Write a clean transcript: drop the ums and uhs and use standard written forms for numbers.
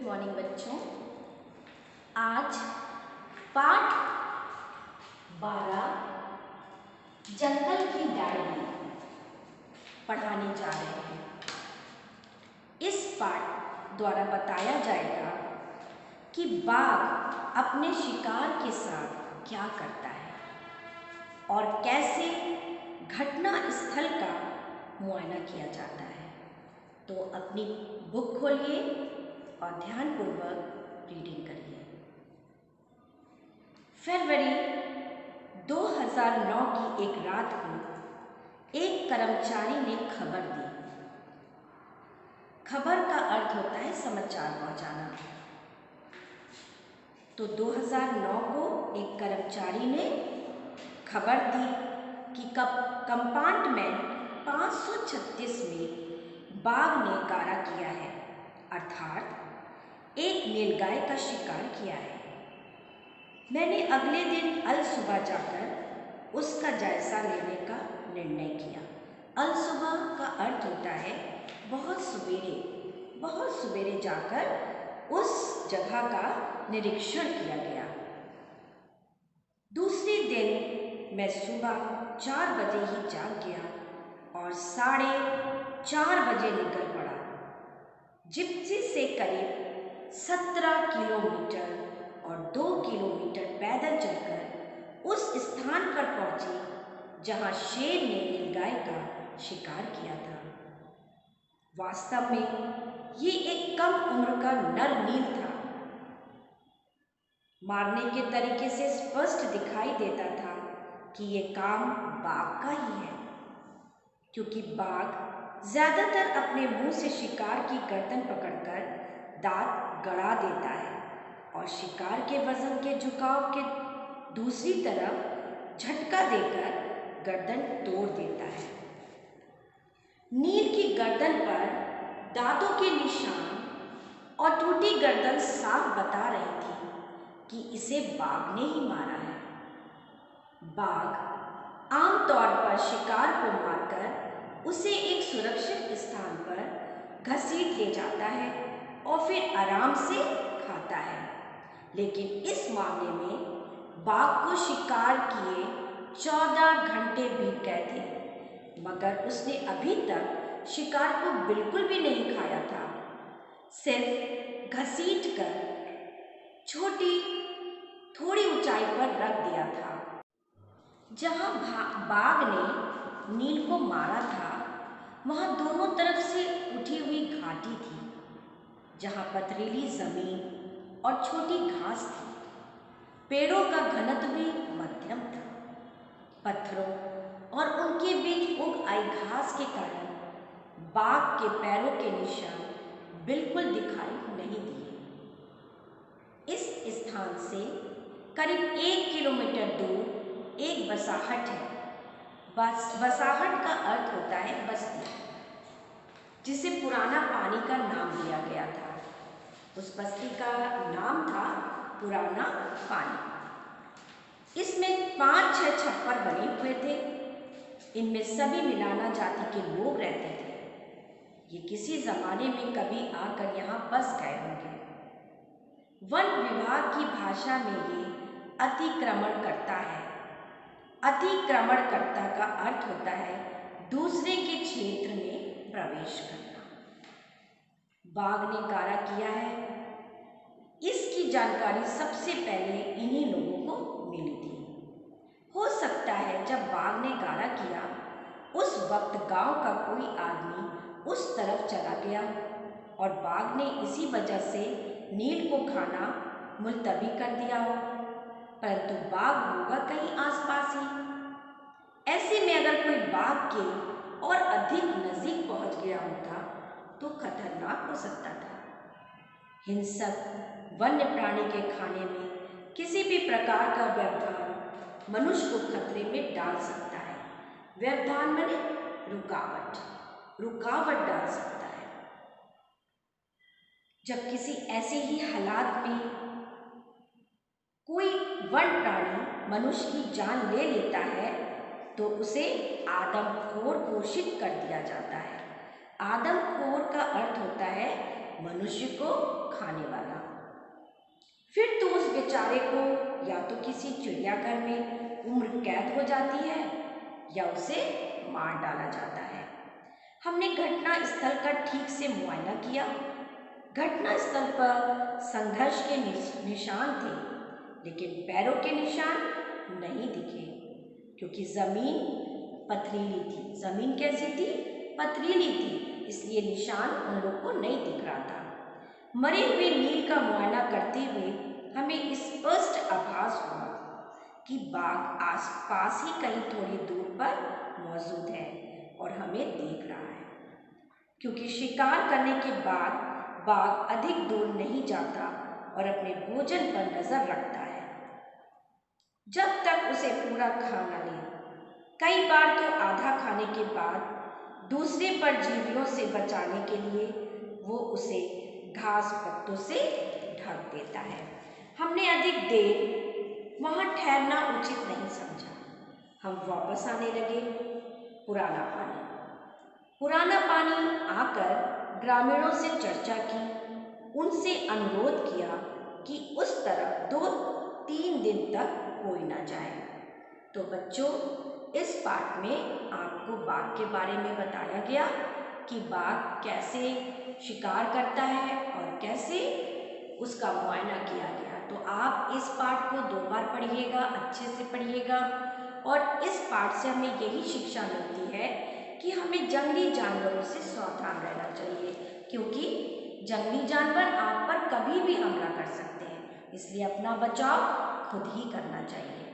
Morning बच्चों। आज पाठ 12 जंगल की डायरी पढ़ाने जा रहे हैं। इस पाठ द्वारा बताया जाएगा कि बाघ अपने शिकार के साथ क्या करता है और कैसे घटना स्थल का मुआयना किया जाता है। तो अपनी बुक खोलिए और ध्यानपूर्वक रीडिंग करिए। फरवरी 2009 की एक रात को एक कर्मचारी ने खबर दी। खबर का अर्थ होता है समाचार पहुंचाना। तो 2009 को एक कर्मचारी ने खबर दी कि कंपार्टमेंट 536 में बाघ ने गारा किया है, अर्थात एक नीलगाय का शिकार किया है। मैंने अगले दिन अल सुबह जाकर उसका जायजा लेने का निर्णय किया। अल सुबह का अर्थ होता है बहुत सवेरे जाकर उस जगह का निरीक्षण किया गया। दूसरे दिन मैं सुबह 4 बजे ही जाग गया और 4:30 बजे निकल पड़ा। जिप्सी से करीब 17 किलोमीटर और 2 किलोमीटर पैदल चलकर उस स्थान पर पहुंचे जहां शेर ने नीलगाय का शिकार किया था। वास्तव में ये एक कम उम्र का नर नील था। मारने के तरीके से स्पष्ट दिखाई देता था कि ये काम बाघ का ही है, क्योंकि बाघ ज्यादातर अपने मुंह से शिकार की गर्दन पकड़कर दांत गड़ा देता है और शिकार के वजन के झुकाव के दूसरी तरफ झटका देकर गर्दन तोड़ देता है। नील की गर्दन पर दांतों के निशान और टूटी गर्दन साफ बता रही थी कि इसे बाघ ने ही मारा है। बाघ आमतौर पर शिकार को मारकर उसे एक सुरक्षित स्थान पर घसीट ले जाता है और फिर आराम से खाता है, लेकिन इस मामले में बाघ को शिकार किए 14 घंटे बीत गए थे, मगर उसने अभी तक शिकार को बिल्कुल भी नहीं खाया था, सिर्फ घसीट कर थोड़ी ऊंचाई पर रख दिया था। जहां बाघ ने नील को मारा था वहां दोनों तरफ से उठी हुई घाटी थी, जहां पथरीली जमीन और छोटी घास थी। पेड़ों का घनत्व भी मध्यम था। पत्थरों और उनके बीच उग आई घास के कारण बाघ के पैरों के निशान बिल्कुल दिखाई नहीं दिए। इस स्थान से करीब 1 किलोमीटर दूर एक बसाहट है। बसाहट का अर्थ होता है बस्ती, जिसे पुराना पानी का नाम दिया गया था। उस बस्ती का नाम था पुराना पानी। इसमें 5-6 छप्पर बने हुए थे। इनमें सभी मिलाना जाति के लोग रहते थे। ये किसी जमाने में कभी आकर यहाँ बस गए होंगे। वन विभाग की भाषा में ये अतिक्रमण करता है। अतिक्रमणकर्ता का अर्थ होता है दूसरे के क्षेत्र में प्रवेश करना। बाघ ने गारा किया है, इसकी जानकारी सबसे पहले इन्हीं लोगों को मिली थी। हो सकता है जब बाघ ने गारा किया उस वक्त गांव का कोई आदमी उस तरफ चला गया और बाघ ने इसी वजह से नील को खाना मुलतवी कर दिया हो, परंतु बाघ होगा कहीं आसपास ही। ऐसे में अगर कोई बाघ के और अधिक नजदीक पहुंच गया होता तो खतरनाक हो सकता था। हिंसक वन्य प्राणी के खाने में किसी भी प्रकार का व्यवधान मनुष्य को खतरे में डाल सकता है। व्यवधान माने रुकावट डाल सकता है। जब किसी ऐसे ही हालात में कोई वन प्राणी मनुष्य की जान ले लेता है तो उसे आदमखोर घोषित कर दिया जाता है। आदमखोर का अर्थ होता है मनुष्य को खाने वाला। फिर तो उस बेचारे को या तो किसी चिड़ियाघर में उम्र कैद हो जाती है या उसे मार डाला जाता है। हमने घटना स्थल का ठीक से मुआयना किया। घटना स्थल पर संघर्ष के निशान थे, लेकिन पैरों के निशान नहीं दिखे, क्योंकि जमीन पथरीली थी। जमीन कैसी थी? पथरीली थी, इसलिए निशान उन लोगों को नहीं दिख रहा था। मरे हुए नील का मुआयना करते हुए हमें स्पष्ट आभास हुआ कि बाघ आसपास ही कहीं थोड़ी दूर पर मौजूद है और हमें देख रहा है, क्योंकि शिकार करने के बाद बाघ अधिक दूर नहीं जाता और अपने भोजन पर नजर रखता है जब तक उसे पूरा खा न ले। कई बार तो आधा खाने के बाद दूसरे परजीवियों से बचाने के लिए वो उसे घास पत्तों से ढक देता है। हमने अधिक देर वहाँ ठहरना उचित नहीं समझा। हम वापस आने लगे। पुराना पानी आकर ग्रामीणों से चर्चा की, उनसे अनुरोध किया कि उस तरफ 2-3 दिन तक कोई ना जाए। तो बच्चों, इस पाठ में आपको बाघ के बारे में बताया गया कि बाघ कैसे शिकार करता है और कैसे उसका मुआयना किया गया। तो आप इस पाठ को 2 बार पढ़िएगा, अच्छे से पढ़िएगा। और इस पाठ से हमें यही शिक्षा मिलती है कि हमें जंगली जानवरों से सावधान रहना चाहिए, क्योंकि जंगली जानवर आप पर कभी भी हमला कर सकते हैं, इसलिए अपना बचाव खुद ही करना चाहिए।